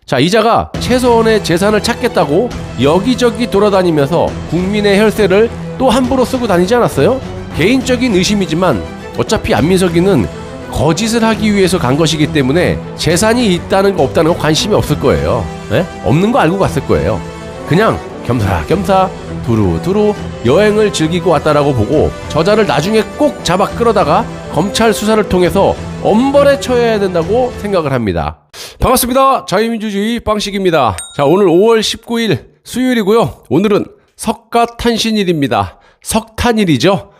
자, 이자가 최소한의 재산을 찾겠다고 여기저기 돌아다니면서 국민의 혈세를 또 함부로 쓰고 다니지 않았어요? 개인적인 의심이지만 어차피 안민석이는 거짓을 하기 위해서 간 것이기 때문에 재산이 있다는 거 없다는 거 관심이 없을 거예요. 네? 없는 거 알고 갔을 거예요. 그냥 겸사겸사 두루두루 여행을 즐기고 왔다라고 보고 저자를 나중에 꼭 잡아 끌어다가 검찰 수사를 통해서 엄벌에 처해야 된다고 생각을 합니다. 반갑습니다. 자유민주주의 빵식입니다. 자, 오늘 5월 19일 수요일이고요. 오늘은 석가탄신일입니다. 석탄일이죠.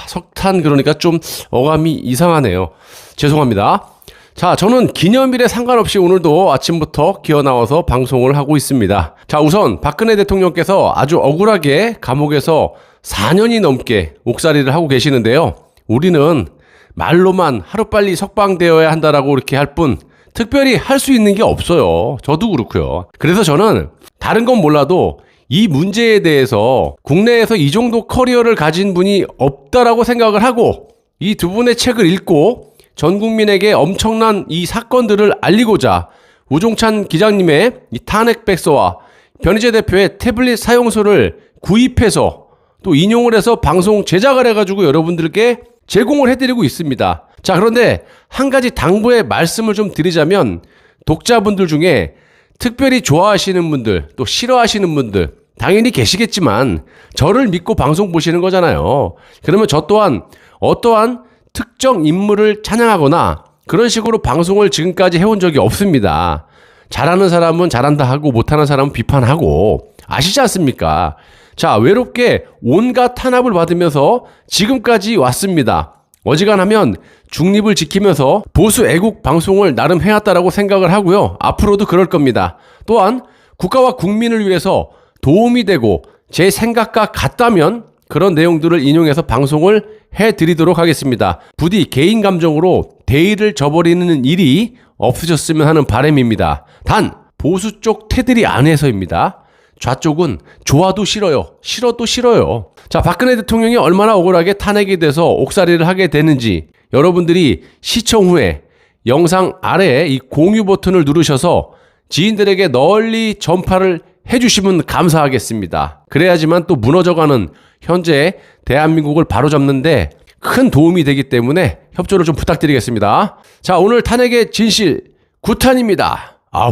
석탄 그러니까 좀 어감이 이상하네요. 죄송합니다. 자, 저는 기념일에 상관없이 오늘도 아침부터 기어나와서 방송을 하고 있습니다. 자, 우선 박근혜 대통령께서 아주 억울하게 감옥에서 4년이 넘게 옥살이를 하고 계시는데요. 우리는 말로만 하루빨리 석방되어야 한다라고 이렇게 할 뿐 특별히 할 수 있는 게 없어요. 저도 그렇고요. 그래서 저는 다른 건 몰라도 이 문제에 대해서 국내에서 이 정도 커리어를 가진 분이 없다라고 생각을 하고 이 두 분의 책을 읽고 전 국민에게 엄청난 이 사건들을 알리고자 우종찬 기자님의 이 탄핵 백서와 변희재 대표의 태블릿 사용소를 구입해서 또 인용을 해서 방송 제작을 해가지고 여러분들께 제공을 해드리고 있습니다. 자, 그런데 한 가지 당부의 말씀을 좀 드리자면 독자분들 중에 특별히 좋아하시는 분들 또 싫어하시는 분들 당연히 계시겠지만 저를 믿고 방송 보시는 거잖아요. 그러면 저 또한 어떠한 특정 인물을 찬양하거나 그런 식으로 방송을 지금까지 해온 적이 없습니다. 잘하는 사람은 잘한다 하고 못하는 사람은 비판하고 아시지 않습니까? 자, 외롭게 온갖 탄압을 받으면서 지금까지 왔습니다. 어지간하면 중립을 지키면서 보수 애국 방송을 나름 해왔다라고 생각을 하고요. 앞으로도 그럴 겁니다. 또한 국가와 국민을 위해서 도움이 되고 제 생각과 같다면 그런 내용들을 인용해서 방송을 해드리도록 하겠습니다. 부디 개인 감정으로 대의를 저버리는 일이 없으셨으면 하는 바람입니다. 단 보수 쪽 테두리 안에서입니다. 좌쪽은 좋아도 싫어요. 싫어도 싫어요. 자, 박근혜 대통령이 얼마나 억울하게 탄핵이 돼서 옥살이를 하게 되는지 여러분들이 시청 후에 영상 아래에 이 공유 버튼을 누르셔서 지인들에게 널리 전파를 해주시면 감사하겠습니다. 그래야지만 또 무너져가는 현재 대한민국을 바로잡는데 큰 도움이 되기 때문에 협조를 좀 부탁드리겠습니다. 자, 오늘 탄핵의 진실 9탄입니다.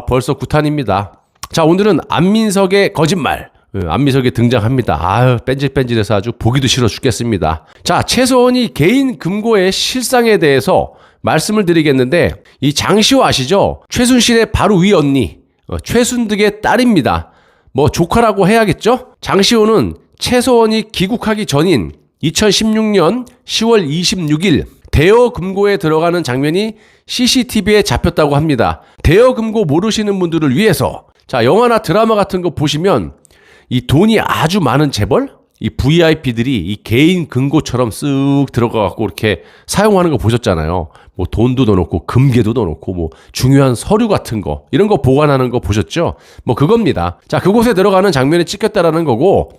벌써 9탄입니다. 자, 오늘은 안민석의 거짓말. 안민석이 등장합니다. 뺀질뺀질해서 아주 보기도 싫어 죽겠습니다. 자, 최소원이 개인 금고의 실상에 대해서 말씀을 드리겠는데 이 장시호 아시죠? 최순실의 바로 위 언니 최순득의 딸입니다. 뭐 조카라고 해야겠죠? 장시호는 최소원이 귀국하기 전인 2016년 10월 26일 대여 금고에 들어가는 장면이 CCTV에 잡혔다고 합니다. 대여 금고 모르시는 분들을 위해서 자, 영화나 드라마 같은 거 보시면 이 돈이 아주 많은 재벌, 이 VIP들이 이 개인 금고처럼 쓱 들어가갖고 이렇게 사용하는 거 보셨잖아요. 뭐 돈도 넣어놓고 금괴도 넣어놓고 뭐 중요한 서류 같은 거 이런 거 보관하는 거 보셨죠? 뭐 그겁니다. 자, 그곳에 들어가는 장면이 찍혔다라는 거고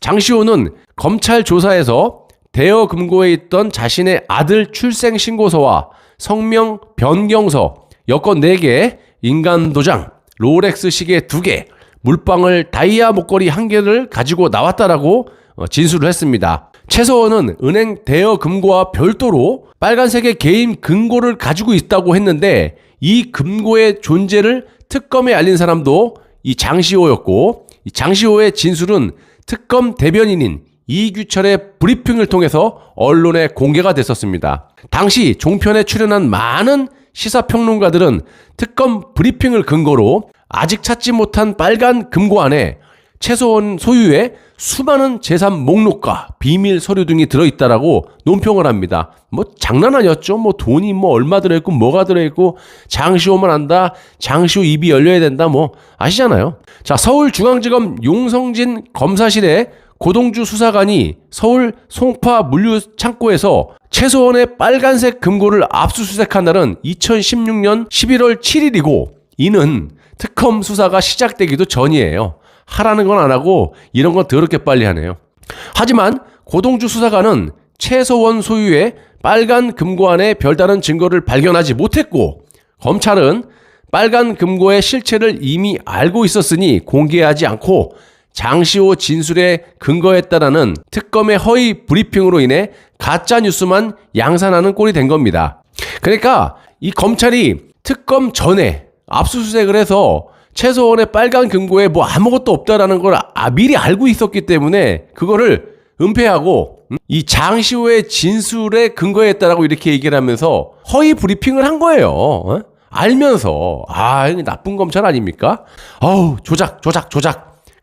장시호는 검찰 조사에서 대여 금고에 있던 자신의 아들 출생 신고서와 성명 변경서, 여권 4개, 인간 도장, 롤렉스 시계 2개, 물방울 다이아 목걸이 1개를 가지고 나왔다라고 진술을 했습니다. 최서원은 은행 대여 금고와 별도로 빨간색의 개인 금고를 가지고 있다고 했는데 이 금고의 존재를 특검에 알린 사람도 이 장시호였고 이 장시호의 진술은 특검 대변인인 이규철의 브리핑을 통해서 언론에 공개가 됐었습니다. 당시 종편에 출연한 많은 시사평론가들은 특검 브리핑을 근거로 아직 찾지 못한 빨간 금고 안에 최소원 소유의 수많은 재산 목록과 비밀 서류 등이 들어있다라고 논평을 합니다. 뭐 장난 아니었죠. 뭐 돈이 뭐 얼마 들어있고 뭐가 들어있고 장시 오면 안다. 장시 후 입이 열려야 된다. 뭐 아시잖아요. 자, 서울중앙지검 용성진 검사실에 고동주 수사관이 서울 송파 물류 창고에서 최소원의 빨간색 금고를 압수수색한 날은 2016년 11월 7일이고 이는 특검 수사가 시작되기도 전이에요. 하라는 건 안 하고 이런 건 더럽게 빨리 하네요. 하지만 고동주 수사관은 최소원 소유의 빨간 금고 안에 별다른 증거를 발견하지 못했고 검찰은 빨간 금고의 실체를 이미 알고 있었으니 공개하지 않고 장시호 진술에 근거했다라는 특검의 허위 브리핑으로 인해 가짜 뉴스만 양산하는 꼴이 된 겁니다. 그러니까 이 검찰이 특검 전에 압수수색을 해서 최소원의 빨간 금고에 뭐 아무것도 없다라는 걸 미리 알고 있었기 때문에 그거를 은폐하고 이 장시호의 진술에 근거했다라고 이렇게 얘기를 하면서 허위 브리핑을 한 거예요. 알면서. 이거 나쁜 검찰 아닙니까? 조작.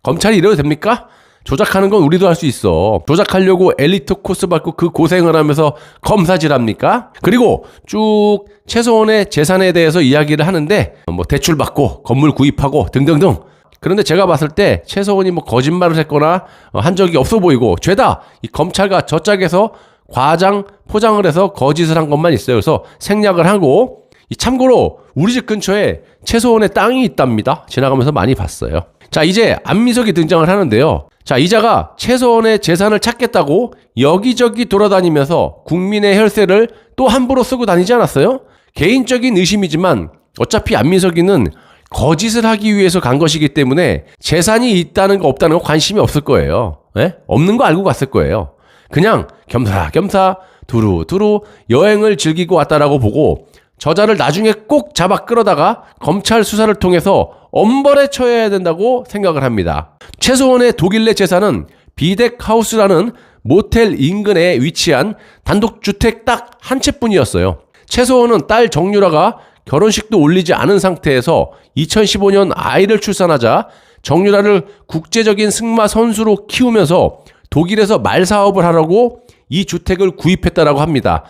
검찰이 이래도 됩니까? 조작하는 건 우리도 할 수 있어. 조작하려고 엘리트 코스 받고 그 고생을 하면서 검사질합니까? 그리고 쭉 최소원의 재산에 대해서 이야기를 하는데 뭐 대출 받고 건물 구입하고 등등등. 그런데 제가 봤을 때 최소원이 뭐 거짓말을 했거나 한 적이 없어 보이고 죄다 이 검찰과 저 짝에서 과장 포장을 해서 거짓을 한 것만 있어요. 그래서 생략을 하고 참고로 우리 집 근처에 최소원의 땅이 있답니다. 지나가면서 많이 봤어요. 자, 이제 안민석이 등장을 하는데요. 자, 이자가 최소원의 재산을 찾겠다고 여기저기 돌아다니면서 국민의 혈세를 또 함부로 쓰고 다니지 않았어요? 개인적인 의심이지만 어차피 안민석이는 거짓을 하기 위해서 간 것이기 때문에 재산이 있다는 거 없다는 거 관심이 없을 거예요. 없는 거 알고 갔을 거예요. 그냥 겸사겸사 두루두루 여행을 즐기고 왔다라고 보고 저자를 나중에 꼭 잡아 끌어다가 검찰 수사를 통해서 엄벌에 처해야 된다고 생각을 합니다. 최소원의 독일 내 재산은 비덱하우스라는 모텔 인근에 위치한 단독주택 딱 한 채뿐이었어요. 최소원은 딸 정유라가 결혼식도 올리지 않은 상태에서 2015년 아이를 출산하자 정유라를 국제적인 승마 선수로 키우면서 독일에서 말사업을 하려고 이 주택을 구입했다라고 합니다.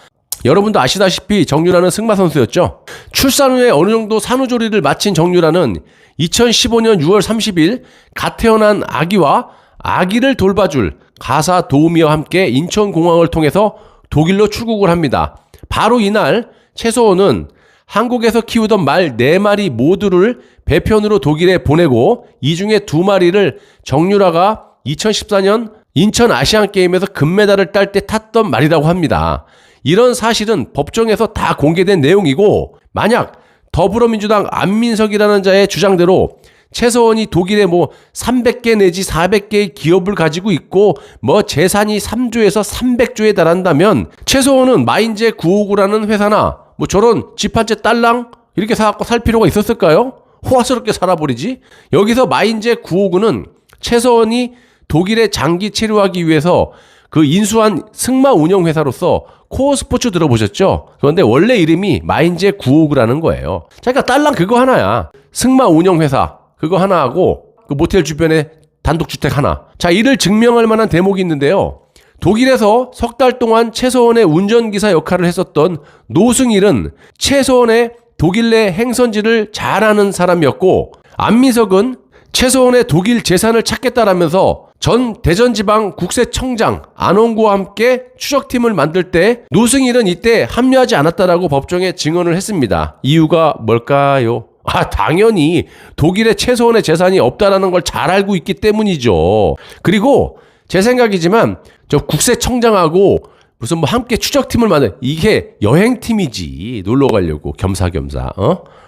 여러분도 아시다시피 정유라는 승마 선수였죠. 출산 후에 어느 정도 산후조리를 마친 정유라는 2015년 6월 30일 갓 태어난 아기와 아기를 돌봐줄 가사 도우미와 함께 인천공항을 통해서 독일로 출국을 합니다. 바로 이날 최소원은 한국에서 키우던 말 4마리 모두를 배편으로 독일에 보내고 이 중에 2마리를 정유라가 2014년 인천 아시안게임에서 금메달을 딸 때 탔던 말이라고 합니다. 이런 사실은 법정에서 다 공개된 내용이고 만약 더불어민주당 안민석이라는 자의 주장대로 최소원이 독일에 뭐 300개 내지 400개의 기업을 가지고 있고 뭐 재산이 3조에서 300조에 달한다면 최소원은 마인제 959라는 회사나 뭐 저런 집 한 채 딸랑 이렇게 사갖고 살 필요가 있었을까요? 호화스럽게 살아버리지. 여기서 마인제 959는 최소원이 독일에 장기 체류하기 위해서 그 인수한 승마 운영 회사로서 코어 스포츠 들어보셨죠? 그런데 원래 이름이 마인제 959라는 거예요. 자, 그러니까 딸랑 그거 하나야. 승마 운영 회사 그거 하나 하고 그 모텔 주변에 단독주택 하나. 자, 이를 증명할 만한 대목이 있는데요. 독일에서 석 달 동안 최소원의 운전기사 역할을 했었던 노승일은 최소원의 독일 내 행선지를 잘 아는 사람이었고 안민석은 최소원의 독일 재산을 찾겠다라면서 전 대전지방 국세청장 안원구와 함께 추적팀을 만들 때 노승일은 이때 합류하지 않았다라고 법정에 증언을 했습니다. 이유가 뭘까요? 당연히 독일에 최소원의 재산이 없다라는 걸 잘 알고 있기 때문이죠. 그리고 제 생각이지만 저 국세청장하고 무슨 뭐 함께 추적팀을 만들 이게 여행팀이지. 놀러 가려고 겸사겸사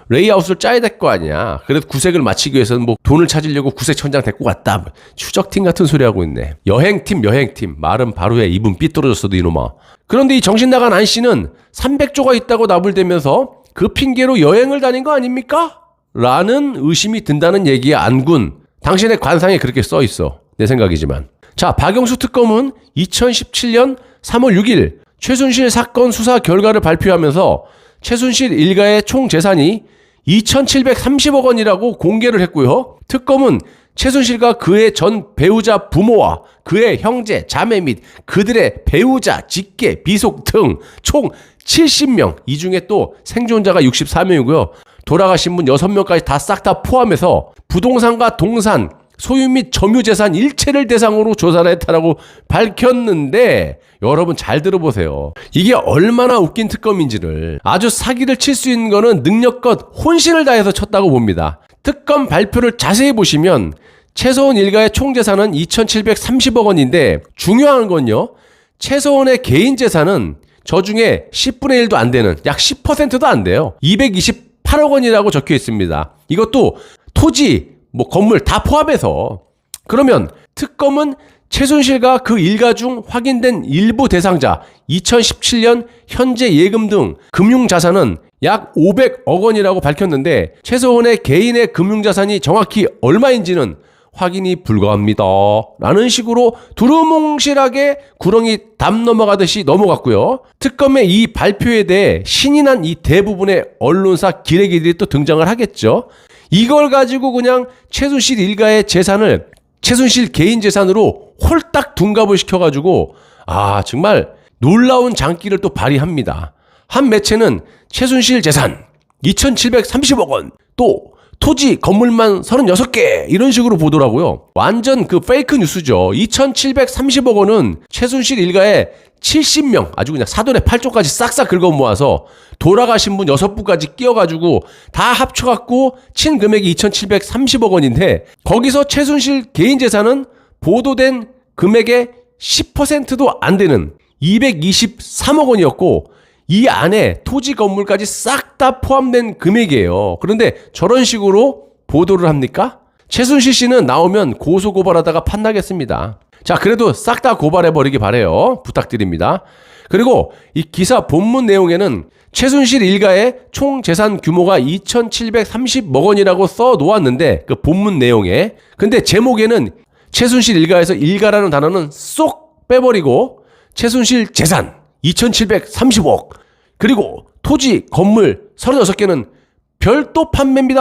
레이아웃을 짜야 될 거 아니야. 그래도 구색을 마치기 위해서는 뭐 돈을 찾으려고 구색청장 데리고 갔다. 추적팀 같은 소리 하고 있네. 여행팀. 말은 바로 해. 입은 삐뚤어졌어도 이놈아. 그런데 이 정신나간 안 씨는 300조가 있다고 나불대면서 그 핑계로 여행을 다닌 거 아닙니까? 라는 의심이 든다는 얘기의 안군. 당신의 관상에 그렇게 써 있어. 내 생각이지만. 자, 박영수 특검은 2017년 3월 6일 최순실 사건 수사 결과를 발표하면서 최순실 일가의 총 재산이 2,730억 원이라고 공개를 했고요. 특검은 최순실과 그의 전 배우자 부모와 그의 형제, 자매 및 그들의 배우자, 직계, 비속 등 총 70명, 이 중에 또 생존자가 64명이고요. 돌아가신 분 6명까지 다 싹 다 포함해서 부동산과 동산, 소유 및 점유재산 일체를 대상으로 조사를 했다라고 밝혔는데, 여러분 잘 들어보세요. 이게 얼마나 웃긴 특검인지를. 아주 사기를 칠 수 있는 거는 능력껏 혼신을 다해서 쳤다고 봅니다. 특검 발표를 자세히 보시면 최서원 일가의 총 재산은 2,730억 원인데, 중요한 건요, 최서원의 개인 재산은 저 중에 10분의 1도 안 되는, 약 10%도 안 돼요. 228억 원이라고 적혀 있습니다. 이것도 토지, 건물 다 포함해서. 그러면 특검은 최순실과 그 일가 중 확인된 일부 대상자 2017년 현재 예금 등 금융자산은 약 500억 원이라고 밝혔는데, 최서원의 개인의 금융자산이 정확히 얼마인지는 확인이 불가합니다 라는 식으로 두루뭉실하게 구렁이 담 넘어가듯이 넘어갔고요. 특검의 이 발표에 대해 신이 난 이 대부분의 언론사 기레기들이 또 등장을 하겠죠. 이걸 가지고 그냥 최순실 일가의 재산을 최순실 개인 재산으로 홀딱 둔갑을 시켜가지고 정말 놀라운 장기를 또 발휘합니다. 한 매체는 최순실 재산 2,730억 원, 또 토지 건물만 36개, 이런 식으로 보더라고요. 완전 그 페이크 뉴스죠. 2,730억 원은 최순실 일가의 70명, 아주 그냥 사돈의 8조까지 싹싹 긁어 모아서 돌아가신 분 6분까지 끼워가지고 다 합쳐갖고 친 금액이 2,730억 원인데, 거기서 최순실 개인 재산은 보도된 금액의 10%도 안 되는 223억 원이었고, 이 안에 토지 건물까지 싹 다 포함된 금액이에요. 그런데 저런 식으로 보도를 합니까? 최순실 씨는 나오면 고소고발하다가 판나겠습니다. 자, 그래도 싹 다 고발해버리기 바래요. 부탁드립니다. 그리고 이 기사 본문 내용에는 최순실 일가의 총 재산 규모가 2,730억 원이라고 써 놓았는데, 그 본문 내용에. 근데 제목에는 최순실 일가에서 일가라는 단어는 쏙 빼버리고 최순실 재산 2,730억, 그리고 토지, 건물 36개는 별도 판매입니다.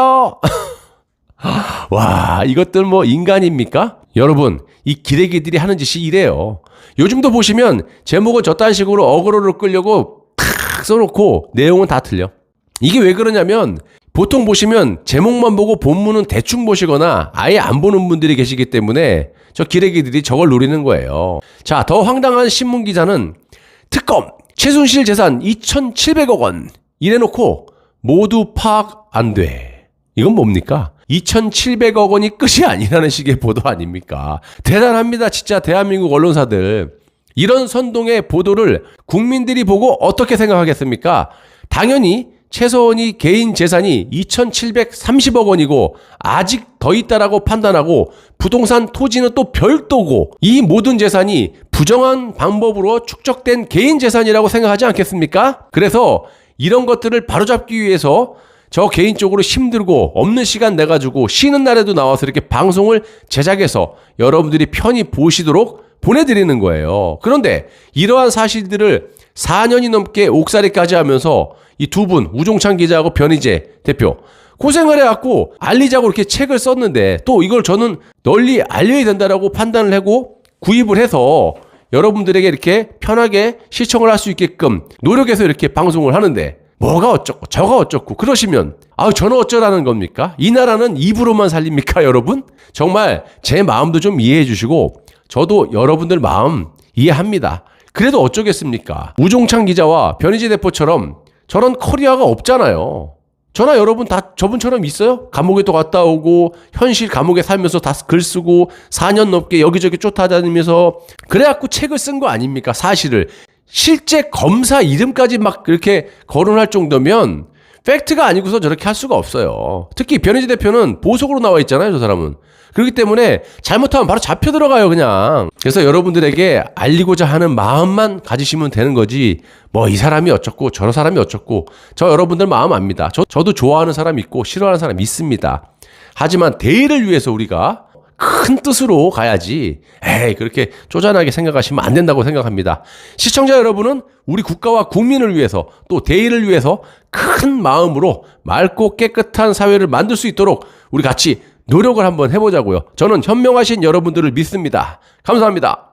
와, 이것들 인간입니까? 여러분, 이 기레기들이 하는 짓이 이래요. 요즘도 보시면 제목은 저딴 식으로 어그로를 끌려고 탁 써놓고 내용은 다 틀려. 이게 왜 그러냐면, 보통 보시면 제목만 보고 본문은 대충 보시거나 아예 안 보는 분들이 계시기 때문에 저 기레기들이 저걸 노리는 거예요. 자, 더 황당한 신문 기자는 특검 최순실 재산 2,700억 원 이래놓고 모두 파악 안 돼. 이건 뭡니까? 2,700억 원이 끝이 아니라는 식의 보도 아닙니까? 대단합니다, 진짜 대한민국 언론사들. 이런 선동의 보도를 국민들이 보고 어떻게 생각하겠습니까? 당연히 최서원이 개인 재산이 2,730억 원이고 아직 더 있다라고 판단하고, 부동산 토지는 또 별도고, 이 모든 재산이 부정한 방법으로 축적된 개인 재산이라고 생각하지 않겠습니까? 그래서 이런 것들을 바로잡기 위해서 저 개인적으로 힘들고 없는 시간 내가지고 쉬는 날에도 나와서 이렇게 방송을 제작해서 여러분들이 편히 보시도록 보내드리는 거예요. 그런데 이러한 사실들을 4년이 넘게 옥살이까지 하면서 이 두 분, 우종찬 기자하고 변희재 대표, 고생을 해갖고 알리자고 이렇게 책을 썼는데, 또 이걸 저는 널리 알려야 된다라고 판단을 하고 구입을 해서 여러분들에게 이렇게 편하게 시청을 할 수 있게끔 노력해서 이렇게 방송을 하는데, 뭐가 어쩌고 저가 어쩌고 그러시면 저는 어쩌라는 겁니까? 이 나라는 입으로만 살립니까, 여러분? 정말 제 마음도 좀 이해해 주시고, 저도 여러분들 마음 이해합니다. 그래도 어쩌겠습니까? 우종찬 기자와 변희재 대표처럼 저런 커리어가 없잖아요. 저나 여러분 다 저분처럼 있어요? 감옥에 또 갔다 오고 현실 감옥에 살면서 다 글 쓰고 4년 넘게 여기저기 쫓아다니면서 그래갖고 책을 쓴 거 아닙니까? 사실을. 실제 검사 이름까지 막 그렇게 거론할 정도면 팩트가 아니고서 저렇게 할 수가 없어요. 특히 변희재 대표는 보석으로 나와 있잖아요, 저 사람은. 그렇기 때문에 잘못하면 바로 잡혀 들어가요, 그냥. 그래서 여러분들에게 알리고자 하는 마음만 가지시면 되는 거지, 이 사람이 어쩌고 저 사람이 어쩌고, 저 여러분들 마음 압니다. 저도 좋아하는 사람 있고 싫어하는 사람 있습니다. 하지만 대의를 위해서 우리가 큰 뜻으로 가야지, 그렇게 쪼잔하게 생각하시면 안 된다고 생각합니다. 시청자 여러분은 우리 국가와 국민을 위해서, 또 대의를 위해서 큰 마음으로 맑고 깨끗한 사회를 만들 수 있도록 우리 같이 노력을 한번 해보자고요. 저는 현명하신 여러분들을 믿습니다. 감사합니다.